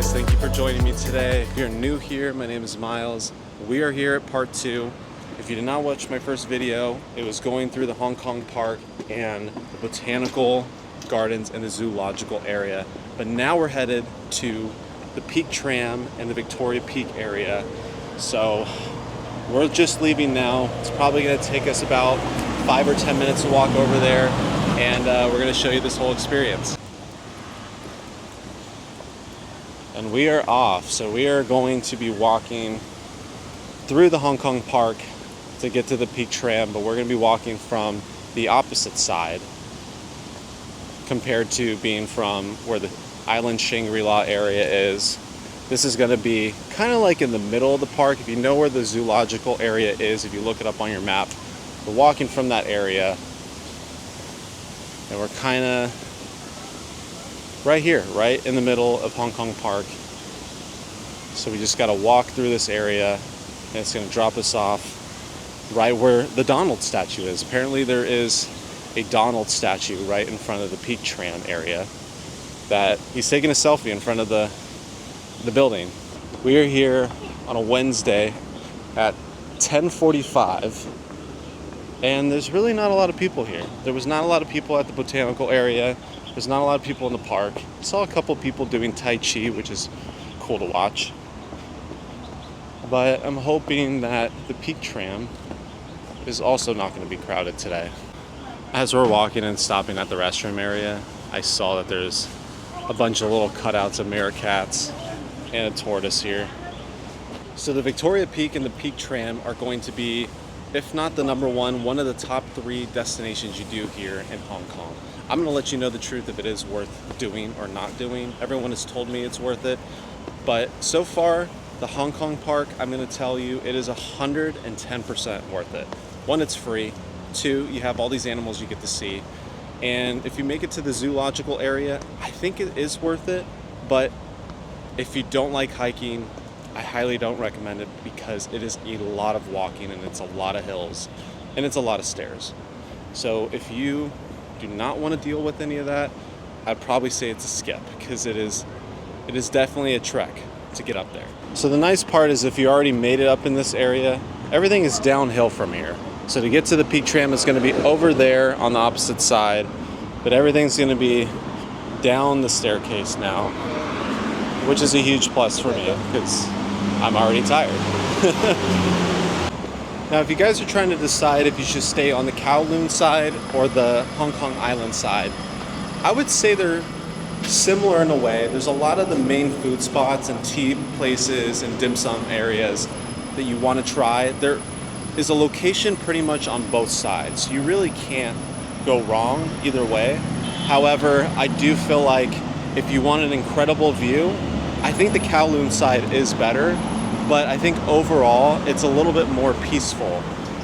guys, thank you for joining me today. If you're new here, my name is Miles. We are here at part 2. If you did not watch my first video, it was going through the Hong Kong Park and the botanical gardens and the zoological area. But now we're headed to the Peak Tram and the Victoria Peak area. So we're just leaving now. It's probably going to take us about 5 or 10 minutes to walk over there, and we're going to show you this whole experience. And we are off, so we are going to be walking through the Hong Kong Park to get to the Peak Tram, but we're going to be walking from the opposite side compared to being from where the Island Shangri-La area is. This is going to be kind of like in the middle of the park. If you know where the zoological area is, if you look it up on your map, we're walking from that area, and we're kind of right here, right in the middle of Hong Kong Park. So we just got to walk through this area, and it's going to drop us off right where the Donald statue is. Apparently there is a Donald statue right in front of the Peak Tram area that he's taking a selfie in front of the building. We are here on a Wednesday at 10:45, and there's really not a lot of people here. There was not a lot of people at the botanical area. There's not a lot of people in the park. I saw a couple people doing Tai Chi, which is cool to watch. But I'm hoping that the Peak Tram is also not going to be crowded today. As we're walking and stopping at the restroom area, I saw that there's a bunch of little cutouts of meerkats and a tortoise here. So the Victoria Peak and the Peak Tram are going to be, if not the number one of the top 3 destinations you do here in Hong Kong. I'm going to let you know the truth if it is worth doing or not doing. Everyone has told me it's worth it, but so far, the Hong Kong Park, I'm going to tell you, it is 110% worth it. 1, it's free. 2, you have all these animals you get to see. And if you make it to the zoological area, I think it is worth it, but if you don't like hiking, I highly don't recommend it because it is a lot of walking and it's a lot of hills and it's a lot of stairs. So if you do not want to deal with any of that, I'd probably say it's a skip because it is definitely a trek to get up there. So the nice part is if you already made it up in this area, everything is downhill from here. So to get to the Peak Tram, it's going to be over there on the opposite side, but everything's going to be down the staircase now, which is a huge plus for me because I'm already tired. Now, if you guys are trying to decide if you should stay on the Kowloon side or the Hong Kong Island side, I would say they're similar in a way. There's a lot of the main food spots and tea places and dim sum areas that you want to try. There is a location pretty much on both sides. You really can't go wrong either way. However, I do feel like if you want an incredible view, I think the Kowloon side is better. But I think overall, it's a little bit more peaceful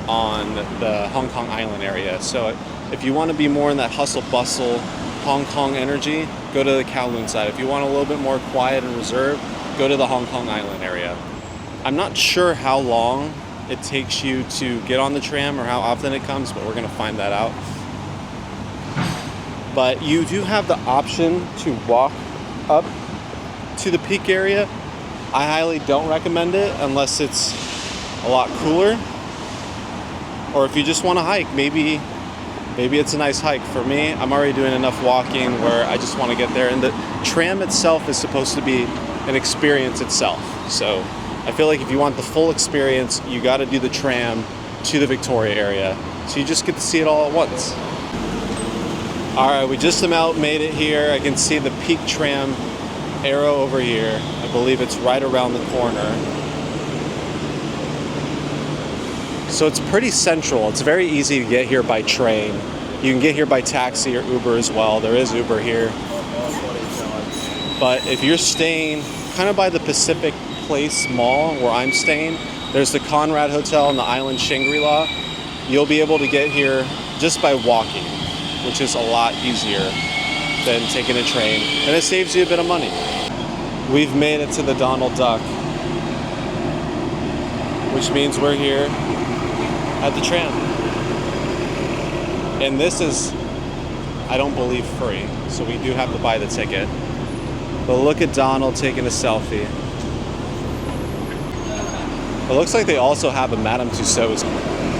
on the Hong Kong Island area. So if you want to be more in that hustle bustle Hong Kong energy, go to the Kowloon side. If you want a little bit more quiet and reserved, go to the Hong Kong Island area. I'm not sure how long it takes you to get on the tram or how often it comes, but we're going to find that out. But you do have the option to walk up to the peak area. I highly don't recommend it unless it's a lot cooler, or if you just want to hike, maybe it's a nice hike. For me, I'm already doing enough walking where I just want to get there, and the tram itself is supposed to be an experience itself. So I feel like if you want the full experience, you got to do the tram to the Victoria area, so you just get to see it all at once. All right, we just about made it here. I can see the Peak Tram arrow over here. I believe it's right around the corner. So it's pretty central. It's very easy to get here by train. You can get here by taxi or Uber as well. There is Uber here. But if you're staying kind of by the Pacific Place Mall where I'm staying, there's the Conrad Hotel and the Island Shangri-La. You'll be able to get here just by walking, which is a lot easier than taking a train, and it saves you a bit of money. We've made it to the Donald Duck, which means we're here at the tram. And this is, I don't believe, free, so we do have to buy the ticket. But look at Donald taking a selfie. It looks like they also have a Madame Tussauds.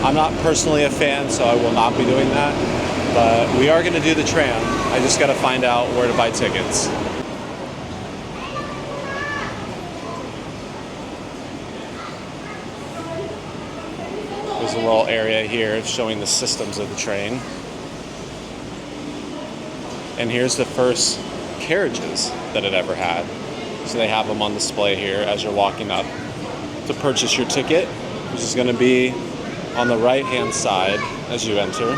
I'm not personally a fan, so I will not be doing that. But we are going to do the tram. I just got to find out where to buy tickets. There's a little area here showing the systems of the train. And here's the first carriages that it ever had. So they have them on display here as you're walking up to purchase your ticket, which is going to be on the right-hand side as you enter.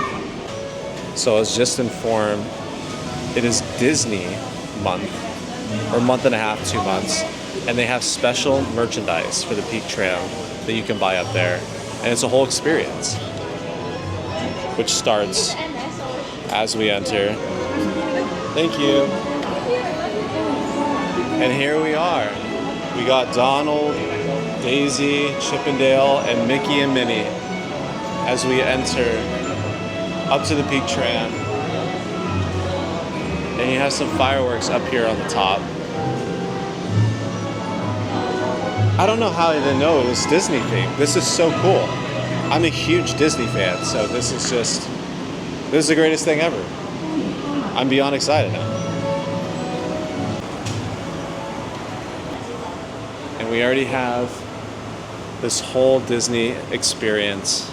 So I was just informed it is Disney month, or month and a half, 2 months, and they have special merchandise for the Peak Tram that you can buy up there. And it's a whole experience, which starts as we enter. Thank you. And here we are. We got Donald, Daisy, Chippendale, and Mickey and Minnie as we enter up to the Peak Tram. And you have some fireworks up here on the top. I don't know how I didn't know it was Disney themed. This is so cool. I'm a huge Disney fan, so this is the greatest thing ever. I'm beyond excited now. And we already have this whole Disney experience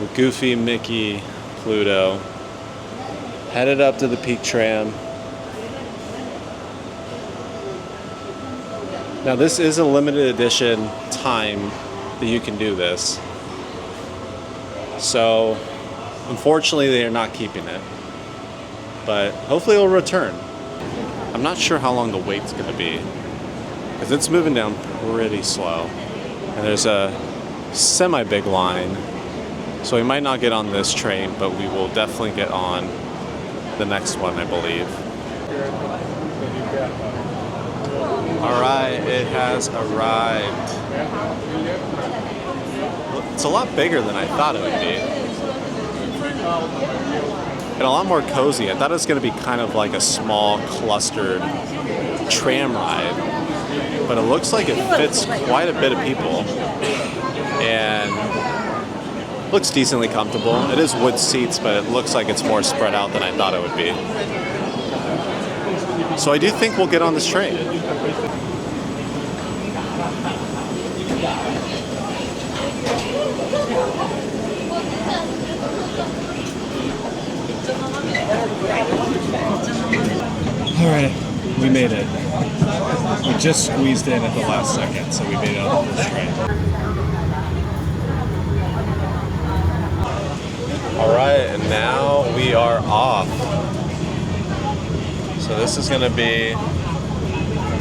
with Goofy, Mickey, Pluto, headed up to the Peak Tram. Now this is a limited edition time that you can do this. So unfortunately they are not keeping it, but hopefully it'll return. I'm not sure how long the wait's gonna be, because it's moving down pretty slow. And there's a semi-big line. So we might not get on this train, but we will definitely get on the next one, I believe. All right, it has arrived. It's a lot bigger than I thought it would be. And a lot more cozy. I thought it was going to be kind of like a small, clustered tram ride. But it looks like it fits quite a bit of people. And looks decently comfortable. It is wood seats, but it looks like it's more spread out than I thought it would be. So I do think we'll get on this train. All right, we made it. We just squeezed in at the last second, so we made it on the first train. All right, and now we are off. So this is going to be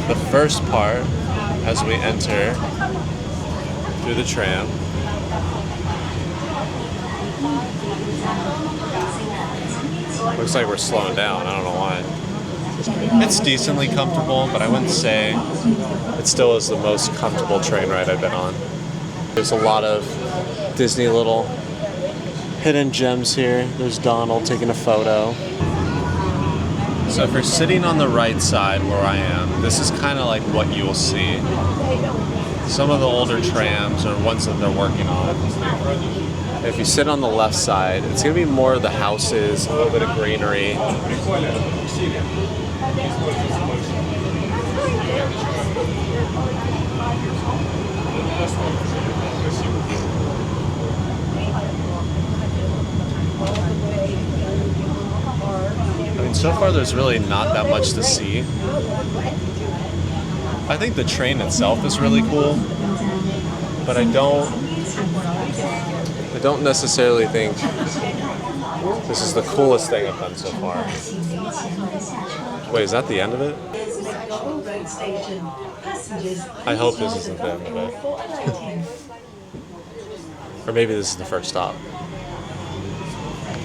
the first part as we enter through the tram. Looks like we're slowing down. I don't know why. It's decently comfortable, but I wouldn't say it still is the most comfortable train ride I've been on. There's a lot of Disney little hidden gems here. There's Donald taking a photo. So if you're sitting on the right side where I am, this is kind of like what you'll see. Some of the older trams or ones that they're working on. If you sit on the left side, it's going to be more of the houses, a little bit of greenery. I mean, so far there's really not that much to see. I think the train itself is really cool, but I don't necessarily think this is the coolest thing I've done so far. Wait, is that the end of it? I hope this isn't the end of it. Or maybe this is the first stop.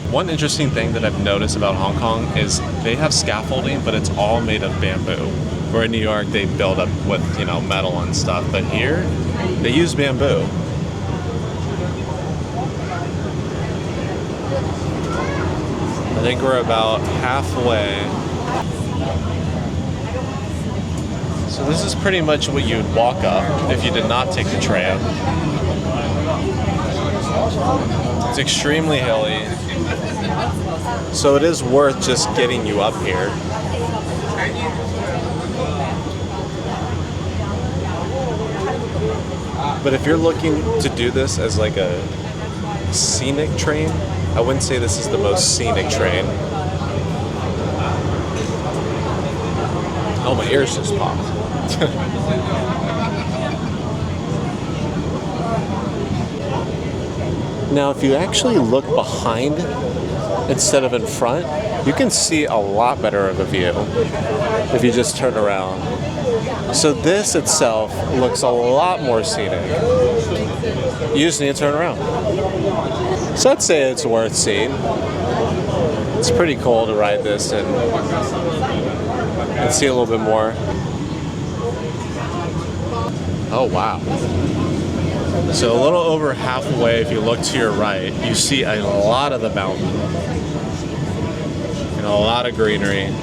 One interesting thing that I've noticed about Hong Kong is they have scaffolding, but it's all made of bamboo. Where in New York they build up with, metal and stuff, but here they use bamboo. I think we're about halfway So this is pretty much what you'd walk up if you did not take the tram. It's extremely hilly, so it is worth just getting you up here. But if you're looking to do this as like a scenic train, I wouldn't say this is the most scenic train. Oh, my ears just popped. Now, if you actually look behind instead of in front, you can see a lot better of a view if you just turn around. So this itself looks a lot more scenic. You just need to turn around. So I'd say it's worth seeing. It's pretty cool to ride this and see a little bit more. Oh, wow. So a little over halfway, if you look to your right, you see a lot of the mountain and a lot of greenery.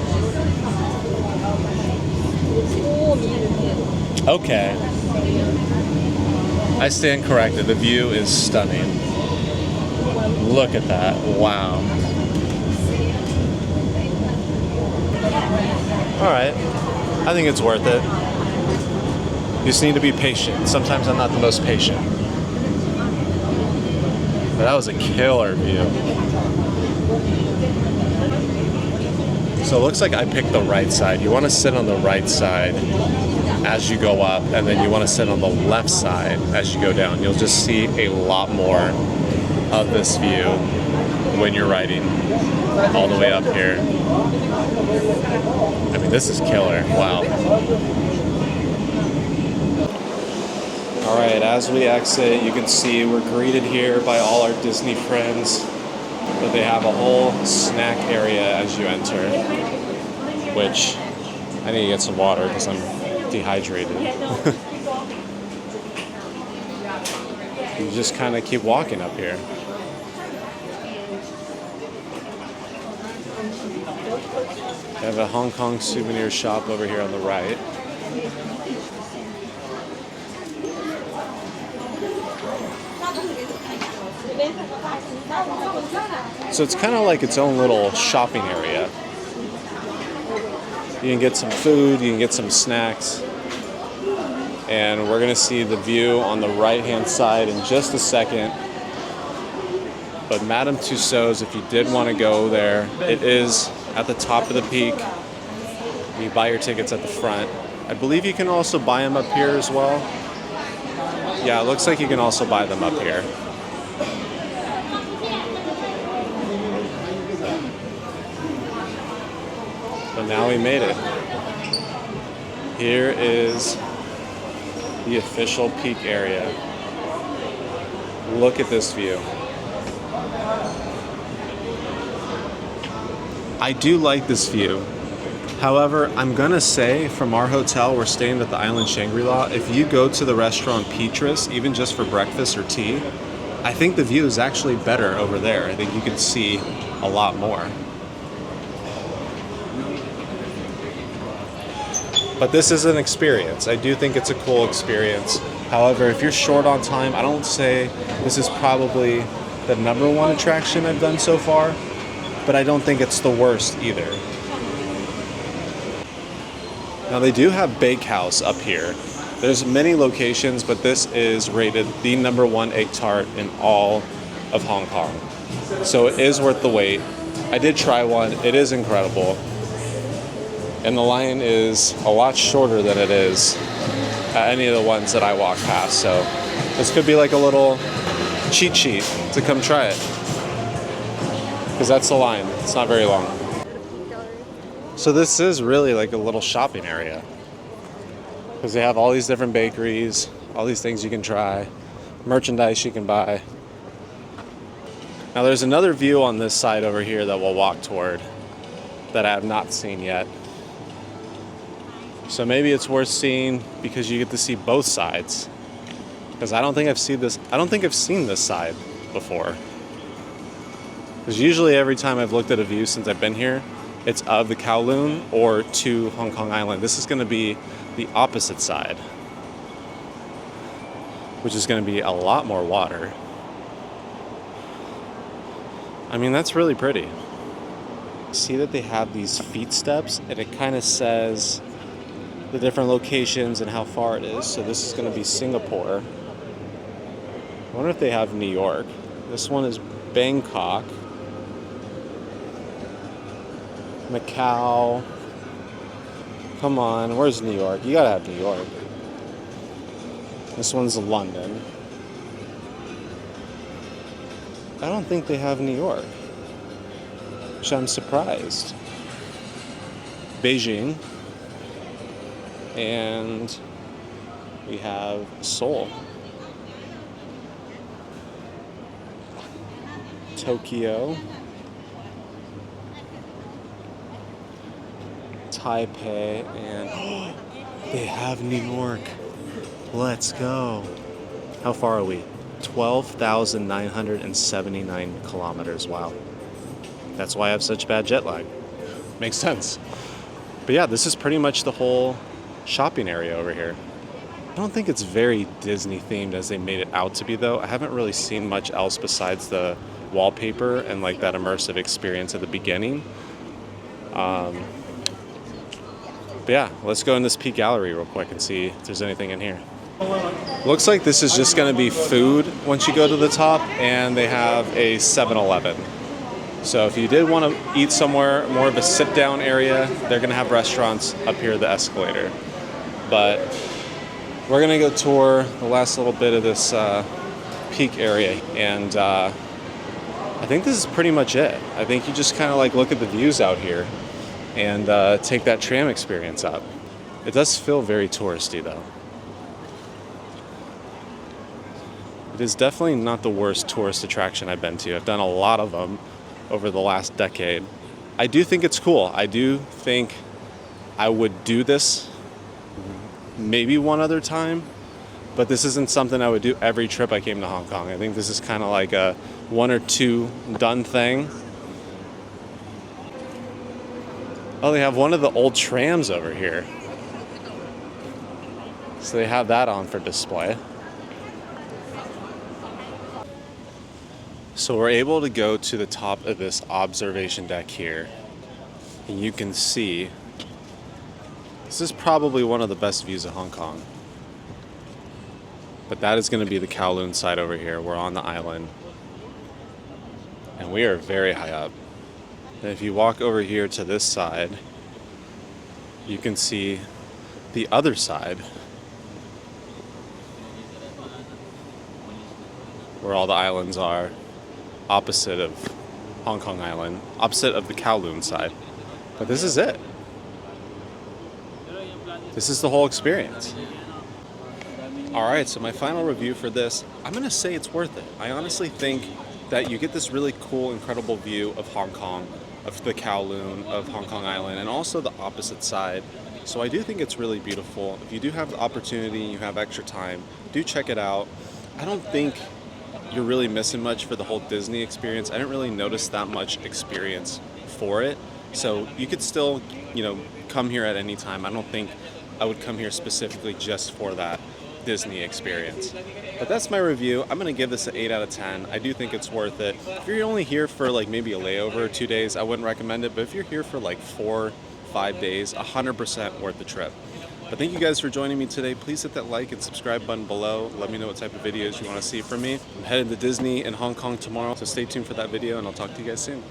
Okay. I stand corrected. The view is stunning. Look at that. Wow. Alright. I think it's worth it. You just need to be patient. Sometimes I'm not the most patient. But that was a killer view. So it looks like I picked the right side. You want to sit on the right side as you go up, and then you want to sit on the left side as you go down. You'll just see a lot more of this view when you're riding all the way up here. I mean, this is killer. Wow. All right, as we exit, you can see we're greeted here by all our Disney friends. But they have a whole snack area as you enter, which I need to get some water because I'm dehydrated. You just kind of keep walking up here. They have a Hong Kong souvenir shop over here on the right. So it's kind of like its own little shopping area. You can get some food, you can get some snacks. And we're gonna see the view on the right-hand side in just a second. But Madame Tussauds, if you did want to go there, it is at the top of the peak. You buy your tickets at the front. I believe you can also buy them up here as well. Yeah, it looks like you can also buy them up here. But now we made it. Here is the official peak area. Look at this view. I do like this view. However, I'm gonna say from our hotel, we're staying at the Island Shangri-La. If you go to the restaurant Petrus, even just for breakfast or tea, I think the view is actually better over there. I think you can see a lot more. But this is an experience. I do think it's a cool experience. However, if you're short on time, I don't say this is probably the #1 attraction I've done so far, but I don't think it's the worst either. Now they do have Bakehouse up here. There's many locations, but this is rated the #1 egg tart in all of Hong Kong. So it is worth the wait. I did try one. It is incredible. And the line is a lot shorter than it is at any of the ones that I walk past. So this could be like a little cheat sheet to come try it. Because that's the line. It's not very long. So this is really like a little shopping area. Because they have all these different bakeries, all these things you can try, merchandise you can buy. Now there's another view on this side over here that we'll walk toward that I have not seen yet. So maybe it's worth seeing because you get to see both sides. Because I don't think I've seen this side before. Because usually every time I've looked at a view since I've been here, it's of the Kowloon or to Hong Kong Island. This is going to be the opposite side, which is going to be a lot more water. I mean, that's really pretty. See that they have these feet steps, and it kind of says the different locations and how far it is. So this is going to be Singapore. I wonder if they have New York. This one is Bangkok, Macau. Come on, where's New York? You gotta have New York. This one's London. I don't think they have New York, which I'm surprised. Beijing. And we have Seoul. Tokyo. Taipei, and they have New York. Let's go. How far are we? 12,979 kilometers. Wow. That's why I have such bad jet lag. Makes sense. But yeah, this is pretty much the whole shopping area over here. I don't think it's very Disney themed as they made it out to be, though. I haven't really seen much else besides the wallpaper and like that immersive experience at the beginning. But yeah, let's go in this Peak Gallery real quick and see if there's anything in here. Looks like this is just going to be food once you go to the top, and they have a 7-Eleven. So if you did want to eat somewhere, more of a sit-down area, they're going to have restaurants up here, the escalator. But we're going to go tour the last little bit of this Peak area, and I think this is pretty much it. I think you just kind of like look at the views out here and take that tram experience up. It does feel very touristy, though. It is definitely not the worst tourist attraction I've been to. I've done a lot of them over the last decade. I do think it's cool. I do think I would do this maybe one other time, but this isn't something I would do every trip I came to Hong Kong. I think this is kind of like a one or two done thing. Oh, they have one of the old trams over here. So they have that on for display. So we're able to go to the top of this observation deck here. And you can see, this is probably one of the best views of Hong Kong. But that is going to be the Kowloon side over here. We're on the island. And we are very high up. And if you walk over here to this side, you can see the other side, where all the islands are, opposite of Hong Kong Island, opposite of the Kowloon side. But this is it. This is the whole experience. Alright, so my final review for this, I'm going to say it's worth it. I honestly think that you get this really cool, incredible view of Hong Kong, of the Kowloon, of Hong Kong Island, and also the opposite side. So I do think it's really beautiful. If you do have the opportunity, you have extra time, do check it out. I don't think you're really missing much for the whole Disney experience. I didn't really notice that much experience for it. So you could still, come here at any time. I don't think I would come here specifically just for that Disney experience. But that's my review. I'm going to give this an 8 out of 10. I do think it's worth it. If you're only here for like maybe a layover or 2 days, I wouldn't recommend it. But if you're here for like 4-5 days, 100% worth the trip. But thank you guys for joining me today. Please hit that like and subscribe button below. Let me know what type of videos you want to see from me. I'm headed to Disney in Hong Kong tomorrow, so stay tuned for that video, and I'll talk to you guys soon.